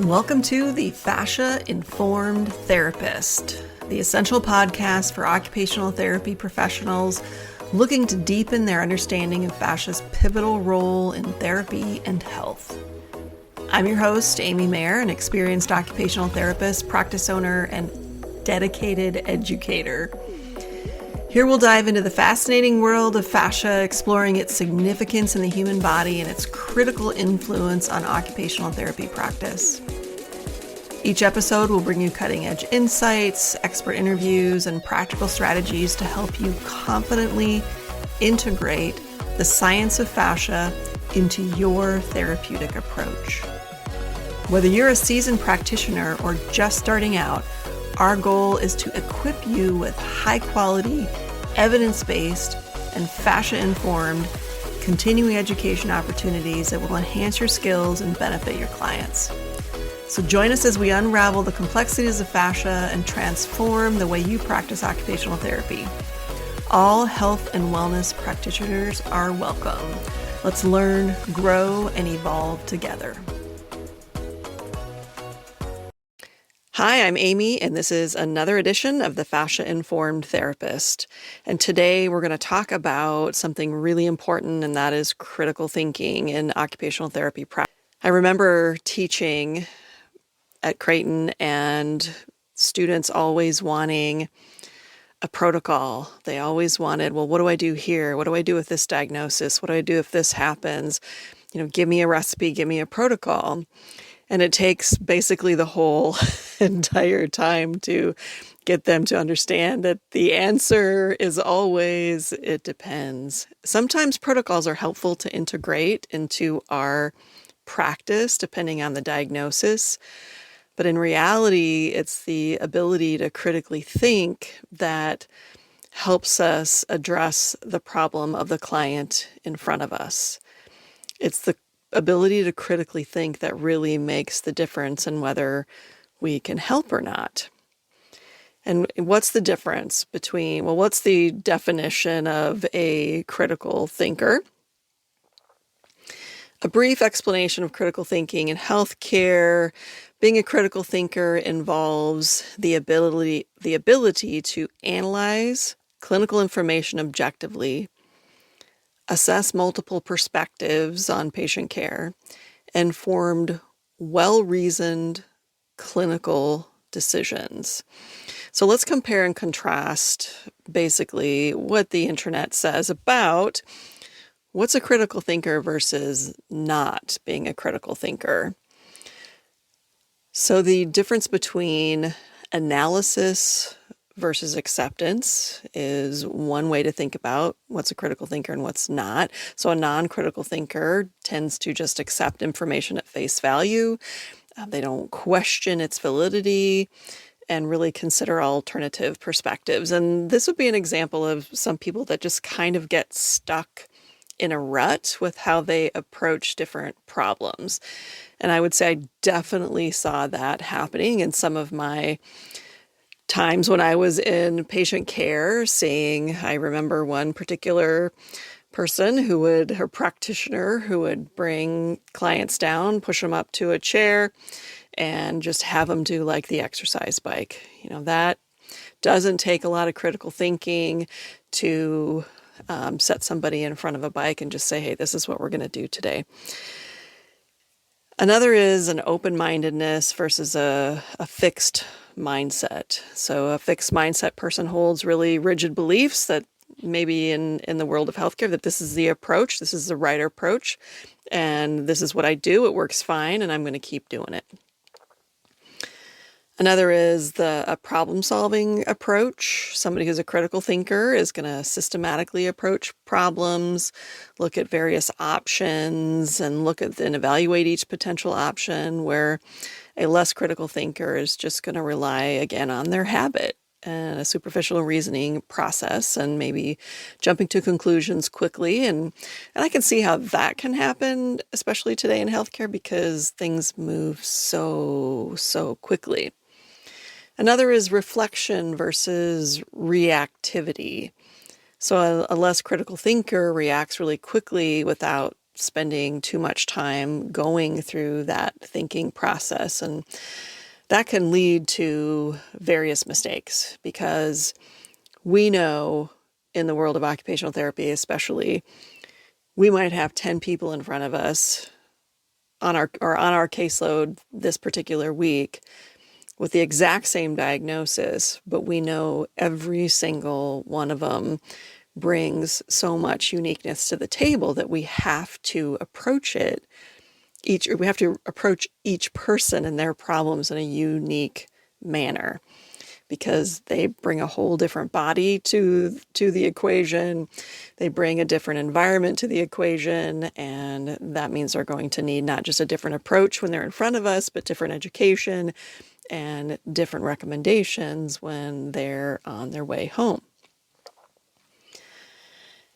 Welcome to the Fascia-Informed Therapist, the essential podcast for occupational therapy professionals looking to deepen their understanding of fascia's pivotal role in therapy and health. I'm your host, Amy Mayer, an experienced occupational therapist, practice owner, and dedicated educator. Here we'll dive into the fascinating world of fascia, exploring its significance in the human body and its critical influence on occupational therapy practice. Each episode will bring you cutting-edge insights, expert interviews, and practical strategies to help you confidently integrate the science of fascia into your therapeutic approach. Whether you're a seasoned practitioner or just starting out, our goal is to equip you with high-quality, evidence-based, and fascia-informed continuing education opportunities that will enhance your skills and benefit your clients. So join us as we unravel the complexities of fascia and transform the way you practice occupational therapy. All health and wellness practitioners are welcome. Let's learn, grow, and evolve together. Hi, I'm Amy, and this is another edition of the Fascia-Informed Therapist. And today we're going to talk about something really important, and that is critical thinking in occupational therapy practice. I remember teaching at Creighton and students always wanting a protocol. They always wanted, well, what do I do here? What do I do with this diagnosis? What do I do if this happens? Give me a recipe, give me a protocol. And it takes basically the whole entire time to get them to understand that the answer is always, it depends. Sometimes protocols are helpful to integrate into our practice, depending on the diagnosis. But in reality, it's the ability to critically think that helps us address the problem of the client in front of us. It's the ability to critically think that really makes the difference in whether we can help or not. And what's the difference between, what's the definition of a critical thinker? A brief explanation of critical thinking in healthcare. Being a critical thinker involves the ability to analyze clinical information objectively, assess multiple perspectives on patient care, and formed well-reasoned clinical decisions. So let's compare and contrast basically what the internet says about what's a critical thinker versus not being a critical thinker. So the difference between analysis versus acceptance is one way to think about what's a critical thinker and what's not. So a non-critical thinker tends to just accept information at face value. They don't question its validity and really consider alternative perspectives. And this would be an example of some people that just kind of get stuck in a rut with how they approach different problems. And I would say I definitely saw that happening in some of my times when I was in patient care, I remember one particular person her practitioner who would bring clients down, push them up to a chair, and just have them do like the exercise bike. That doesn't take a lot of critical thinking to set somebody in front of a bike and just say, hey, this is what we're going to do today. Another is an open-mindedness versus a fixed mindset. So a fixed mindset person holds really rigid beliefs that maybe in the world of healthcare that this is the approach, this is the right approach, and this is what I do, it works fine, and I'm going to keep doing it. Another is a problem-solving approach. Somebody who's a critical thinker is going to systematically approach problems, look at various options, and and evaluate each potential option, where a less critical thinker is just going to rely, again, on their habit and a superficial reasoning process and maybe jumping to conclusions quickly. And I can see how that can happen, especially today in healthcare, because things move so quickly. Another is reflection versus reactivity. So a less critical thinker reacts really quickly without spending too much time going through that thinking process. And that can lead to various mistakes, because we know in the world of occupational therapy especially, we might have 10 people in front of us on our caseload this particular week with the exact same diagnosis, but we know every single one of them brings so much uniqueness to the table that we have to approach each person and their problems in a unique manner, because they bring a whole different body to the equation. They bring a different environment to the equation, and that means they're going to need not just a different approach when they're in front of us, but different education and different recommendations when they're on their way home.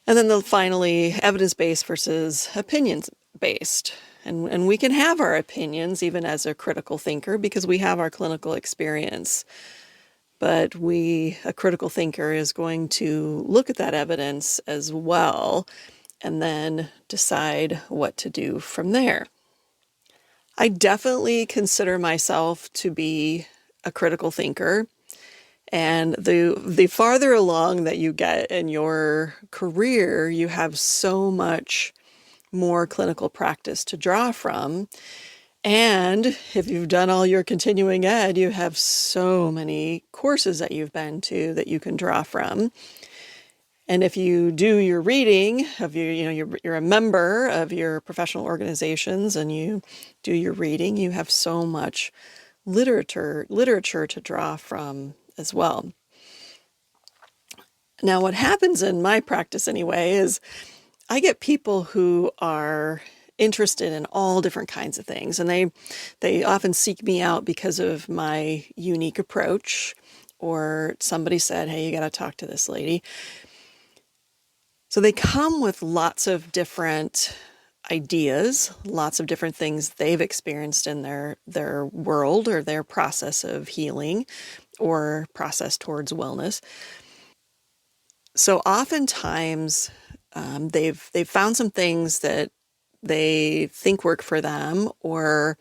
And then finally, evidence-based versus opinions-based. And we can have our opinions even as a critical thinker because we have our clinical experience. But a critical thinker is going to look at that evidence as well and then decide what to do from there. I definitely consider myself to be a critical thinker. And the farther along that you get in your career, you have so much more clinical practice to draw from. And if you've done all your continuing ed, you have so many courses that you've been to that you can draw from. And if you do your reading you're a member of your professional organizations and you do your reading, you have so much literature to draw from as well. Now, what happens in my practice anyway is I get people who are interested in all different kinds of things, and they often seek me out because of my unique approach, or somebody said, hey, you got to talk to this lady. So they come with lots of different ideas, lots of different things they've experienced in their world or their process of healing or process towards wellness. So oftentimes they've found some things that they think work for them, or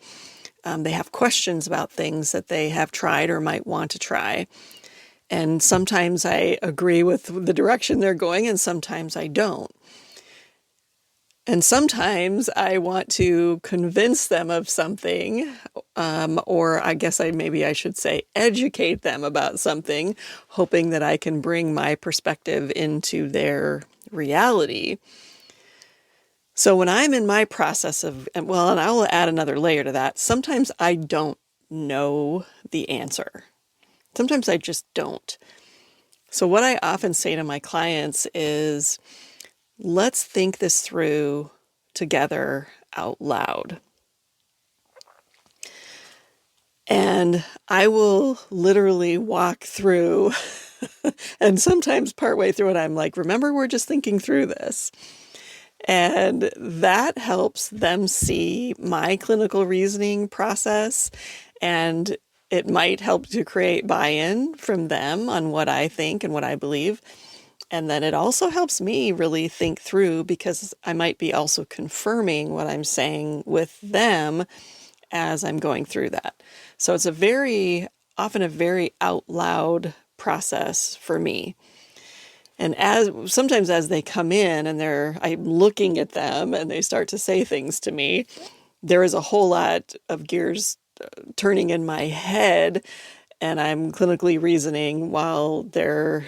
they have questions about things that they have tried or might want to try. And sometimes I agree with the direction they're going, and sometimes I don't. And sometimes I want to convince them of something, or I guess I should say educate them about something, hoping that I can bring my perspective into their reality. So when I'm in my process and I will add another layer to that, sometimes I don't know the answer. Sometimes I just don't. So what I often say to my clients is, let's think this through together out loud. And I will literally walk through, and sometimes partway through it, I'm like, remember, we're just thinking through this. And that helps them see my clinical reasoning process, and it might help to create buy-in from them on what I think and what I believe. And then it also helps me really think through, because I might be also confirming what I'm saying with them as I'm going through that. So it's often a very out loud process for me. And sometimes as they come in and I'm looking at them and they start to say things to me, there is a whole lot of gears turning in my head, and I'm clinically reasoning while they're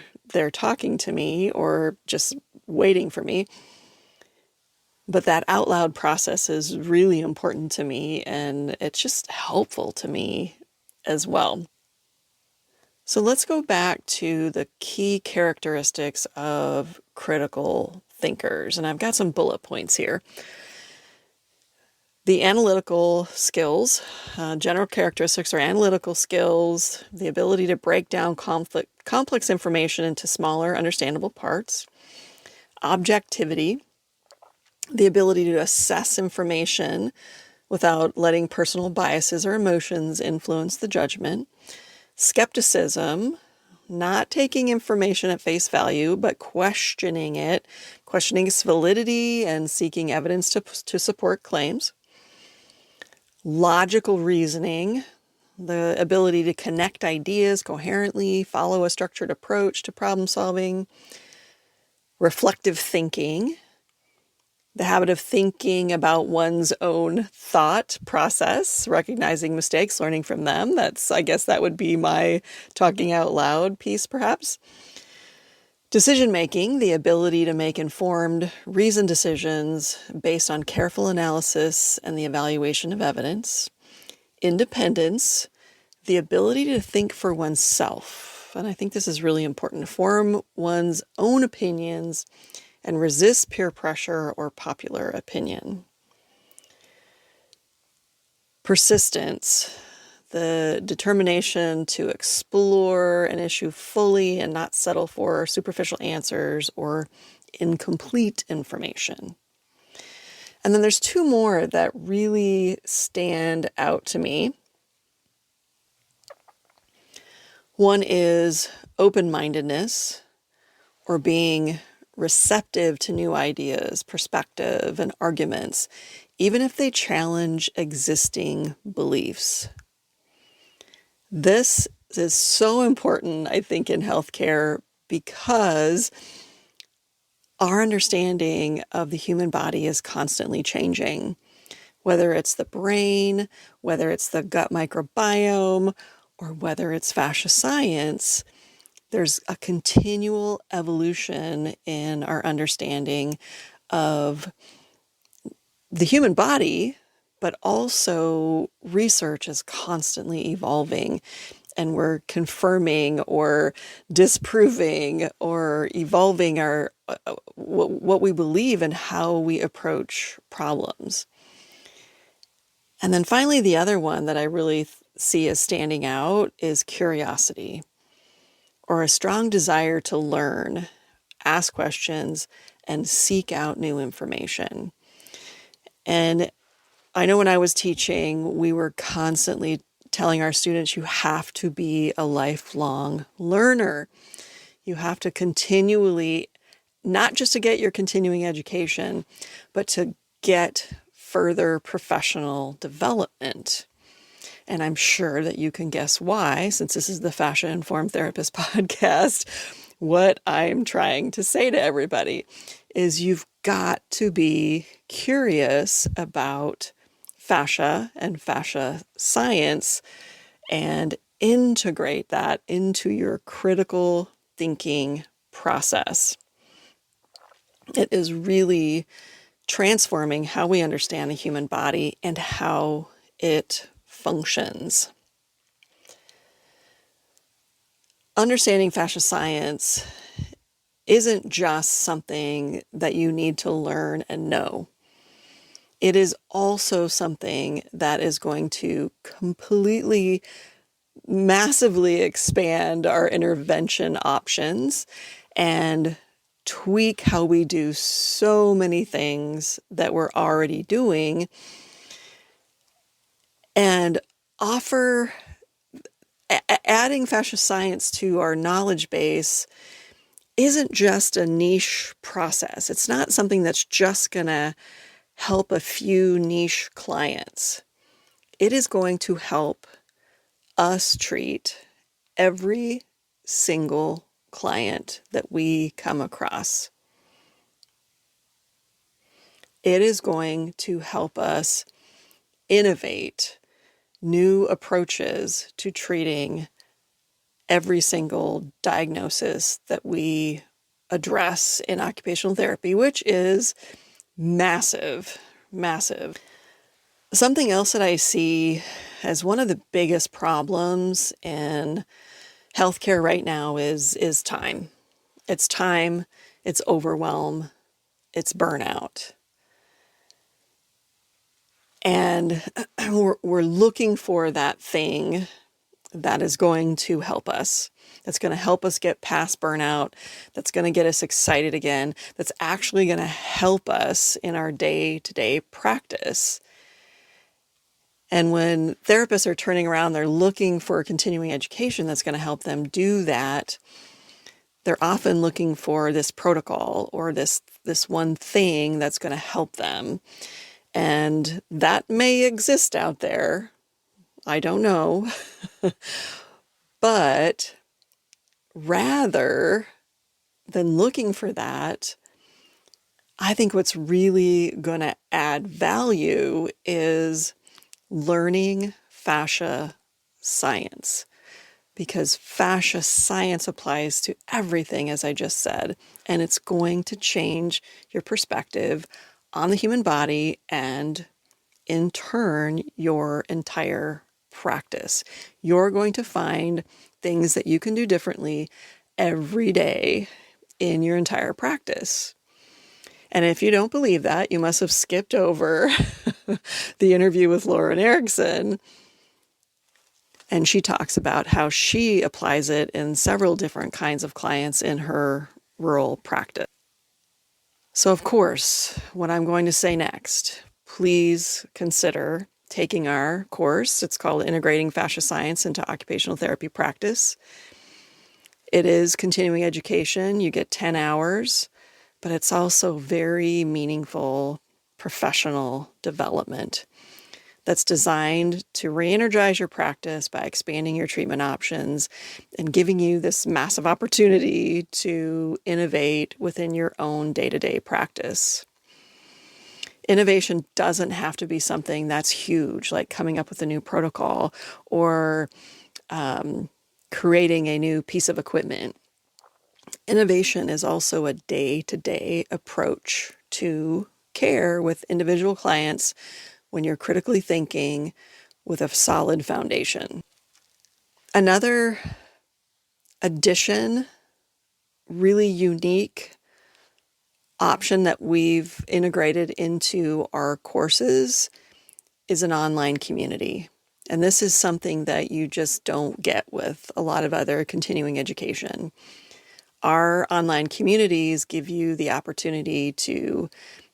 talking to me or just waiting for me. But that out loud process is really important to me, and it's just helpful to me as well. So let's go back to the key characteristics of critical thinkers. And I've got some bullet points here. The analytical skills, general characteristics are analytical skills, the ability to break down complex information into smaller, understandable parts, objectivity, the ability to assess information without letting personal biases or emotions influence the judgment, skepticism, not taking information at face value, but questioning it, questioning its validity and seeking evidence to support claims. Logical reasoning, the ability to connect ideas coherently, follow a structured approach to problem solving. Reflective thinking, the habit of thinking about one's own thought process, recognizing mistakes, learning from them. I guess that would be my talking out loud piece, perhaps. Decision making, the ability to make informed, reasoned decisions based on careful analysis and the evaluation of evidence. Independence, the ability to think for oneself. And I think this is really important, to form one's own opinions and resist peer pressure or popular opinion. Persistence, the determination to explore an issue fully and not settle for superficial answers or incomplete information. And then there's two more that really stand out to me. One is open-mindedness, or being receptive to new ideas, perspective, and arguments, even if they challenge existing beliefs. This is so important, I think, in healthcare because our understanding of the human body is constantly changing. Whether it's the brain, whether it's the gut microbiome, or whether it's fascia science, there's a continual evolution in our understanding of the human body, but also research is constantly evolving, and we're confirming or disproving or evolving our what we believe and how we approach problems. And then finally, the other one that I really see as standing out is curiosity, or a strong desire to learn, ask questions, and seek out new information. And I know when I was teaching, we were constantly telling our students, you have to be a lifelong learner. You have to continually, not just to get your continuing education, but to get further professional development. And I'm sure that you can guess why, since this is the Fascia-Informed Therapist podcast. What I'm trying to say to everybody is you've got to be curious about fascia and fascia science and integrate that into your critical thinking process. It is really transforming how we understand the human body and how it functions. Understanding fascia science isn't just something that you need to learn and know. It is also something that is going to completely, massively expand our intervention options and tweak how we do so many things that we're already doing, and offer adding fascia science to our knowledge base isn't just a niche process. It's not something that's just going to help a few niche clients. It is going to help us treat every single client that we come across. It is going to help us innovate new approaches to treating every single diagnosis that we address in occupational therapy, which is massive, massive. Something else that I see as one of the biggest problems in healthcare right now is time. It's time, it's overwhelm, it's burnout. And we're looking for that thing that is going to help us, that's going to help us get past burnout, that's going to get us excited again, that's actually going to help us in our day-to-day practice. And when therapists are turning around, they're looking for continuing education that's going to help them do that. They're often looking for this protocol or this one thing that's going to help them. And that may exist out there. I don't know. But rather than looking for that, I think what's really going to add value is learning fascia science, because fascia science applies to everything, as I just said, and it's going to change your perspective on the human body and, in turn, your entire practice. You're going to find things that you can do differently every day in your entire practice. And if you don't believe that, you must have skipped over the interview with Lauren Erickson. And she talks about how she applies it in several different kinds of clients in her rural practice. So, of course, what I'm going to say next, please consider taking our course. It's called Integrating Fascia Science into Occupational Therapy Practice. It is continuing education. You get 10 hours, but it's also very meaningful professional development that's designed to re-energize your practice by expanding your treatment options and giving you this massive opportunity to innovate within your own day-to-day practice. Innovation doesn't have to be something that's huge, like coming up with a new protocol or creating a new piece of equipment. Innovation is also a day-to-day approach to care with individual clients when you're critically thinking with a solid foundation. Another addition, really unique option that we've integrated into our courses is an online community. And this is something that you just don't get with a lot of other continuing education. Our online communities give you the opportunity to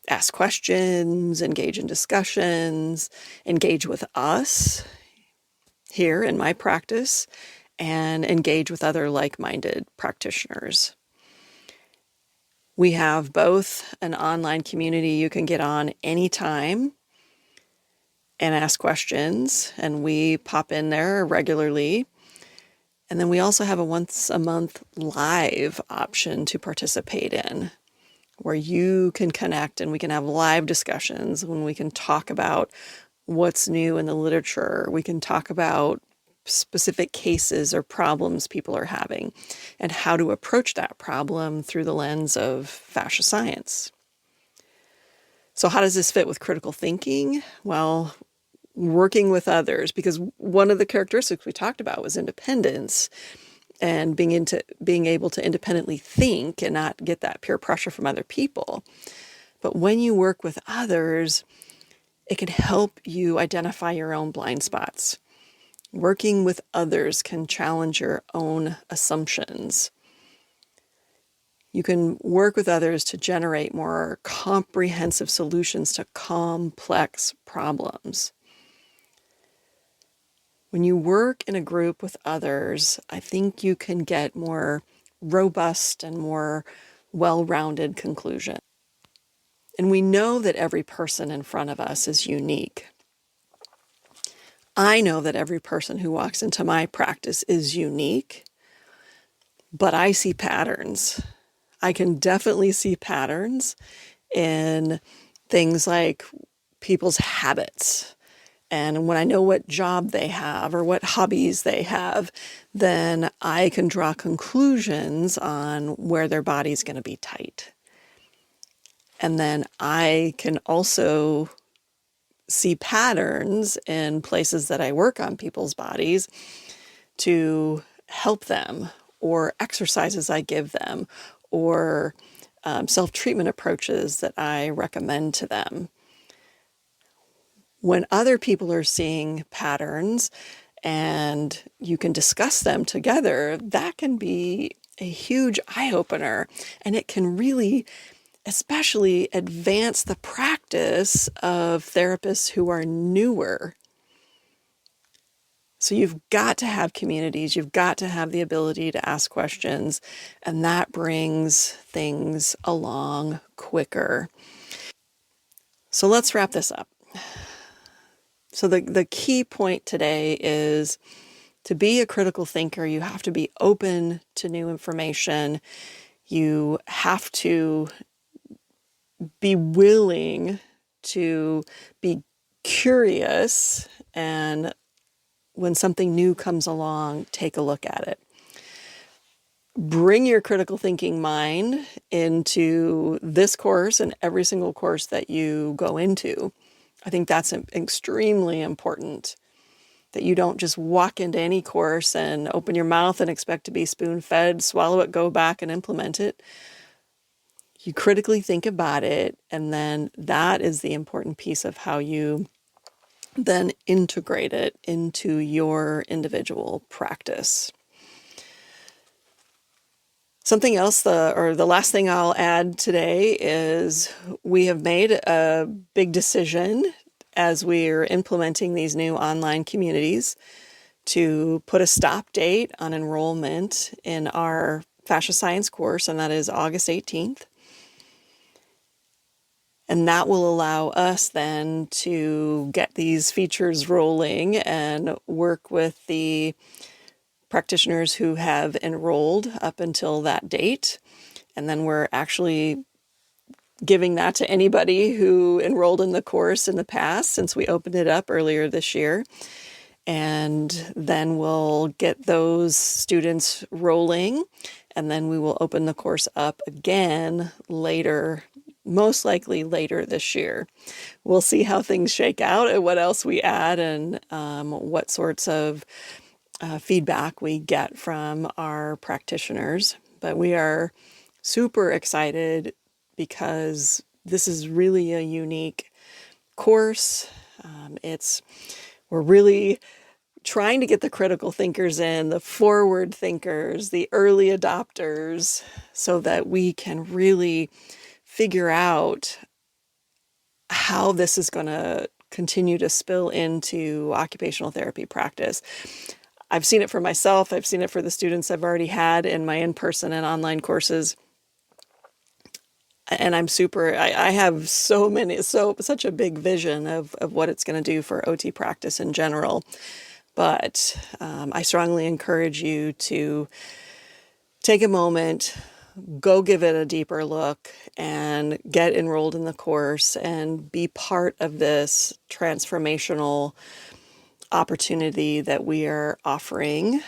ask questions, engage in discussions, engage with us here in my practice, and engage with other like-minded practitioners. We have both an online community you can get on anytime and ask questions, and we pop in there regularly. And then we also have a once a month live option to participate in, where you can connect and we can have live discussions when we can talk about what's new in the literature. We can talk about specific cases or problems people are having and how to approach that problem through the lens of fascia science. So how does this fit with critical thinking? Well, working with others, because one of the characteristics we talked about was independence and being able to independently think and not get that peer pressure from other people. But when you work with others, it can help you identify your own blind spots. Working with others can challenge your own assumptions. You can work with others to generate more comprehensive solutions to complex problems. When you work in a group with others, I think you can get more robust and more well-rounded conclusions. And we know that every person in front of us is unique. I know that every person who walks into my practice is unique, but I see patterns. I can definitely see patterns in things like people's habits. And when I know what job they have or what hobbies they have, then I can draw conclusions on where their body's going to be tight. And then I can also see patterns in places that I work on people's bodies to help them, or exercises I give them, or self-treatment approaches that I recommend to them. When other people are seeing patterns and you can discuss them together, that can be a huge eye-opener, and it can really especially advance the practice of therapists who are newer. So you've got to have communities, you've got to have the ability to ask questions, and that brings things along quicker. So let's wrap this up. So the key point today is to be a critical thinker, you have to be open to new information. You have to be willing to be curious, and when something new comes along, take a look at it. Bring your critical thinking mind into this course and every single course that you go into. I think that's extremely important, that you don't just walk into any course and open your mouth and expect to be spoon-fed, swallow it, go back and implement it. You critically think about it, and then that is the important piece of how you then integrate it into your individual practice. Something else, the last thing I'll add today is we have made a big decision as we're implementing these new online communities to put a stop date on enrollment in our fascia science course, and that is August 18th. And that will allow us then to get these features rolling and work with the practitioners who have enrolled up until that date. And then we're actually giving that to anybody who enrolled in the course in the past, since we opened it up earlier this year. And then we'll get those students rolling, and then we will open the course up again later, most likely later this year. We'll see how things shake out and what else we add, and what sorts of feedback we get from our practitioners. But we are super excited because this is really a unique course. We're really trying to get the critical thinkers in, the forward thinkers, the early adopters, so that we can really figure out how this is going to continue to spill into occupational therapy practice. I've seen it for myself. I've seen it for the students I've already had in my in-person and online courses. And I have such a big vision of what it's going to do for OT practice in general. But I strongly encourage you to take a moment, go give it a deeper look, and get enrolled in the course and be part of this transformational opportunity that we are offering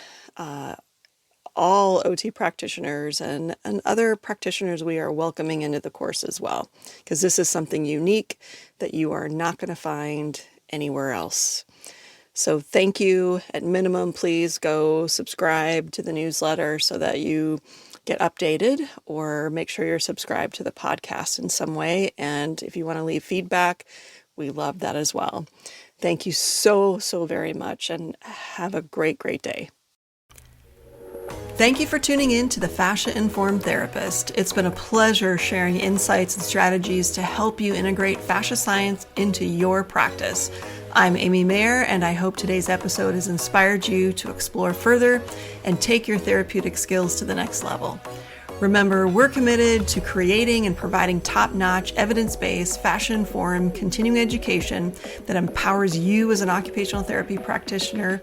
all OT practitioners and other practitioners we are welcoming into the course as well, because this is something unique that you are not going to find anywhere else. So thank you. At minimum, please go subscribe to the newsletter so that you get updated, or make sure you're subscribed to the podcast in some way. And if you want to leave feedback, we love that as well. Thank you so very much, and have a great day. Thank you for tuning in to the Fascia-Informed Therapist. It's been a pleasure sharing insights and strategies to help you integrate fascia science into your practice. I'm Amy Mayer, and I hope today's episode has inspired you to explore further and take your therapeutic skills to the next level. Remember, we're committed to creating and providing top-notch, evidence-based, fascia-informed continuing education that empowers you as an occupational therapy practitioner.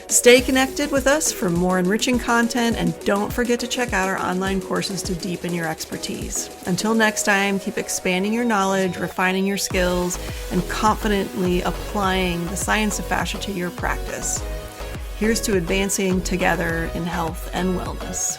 Stay connected with us for more enriching content, and don't forget to check out our online courses to deepen your expertise. Until next time, keep expanding your knowledge, refining your skills, and confidently applying the science of fascia to your practice. Here's to advancing together in health and wellness.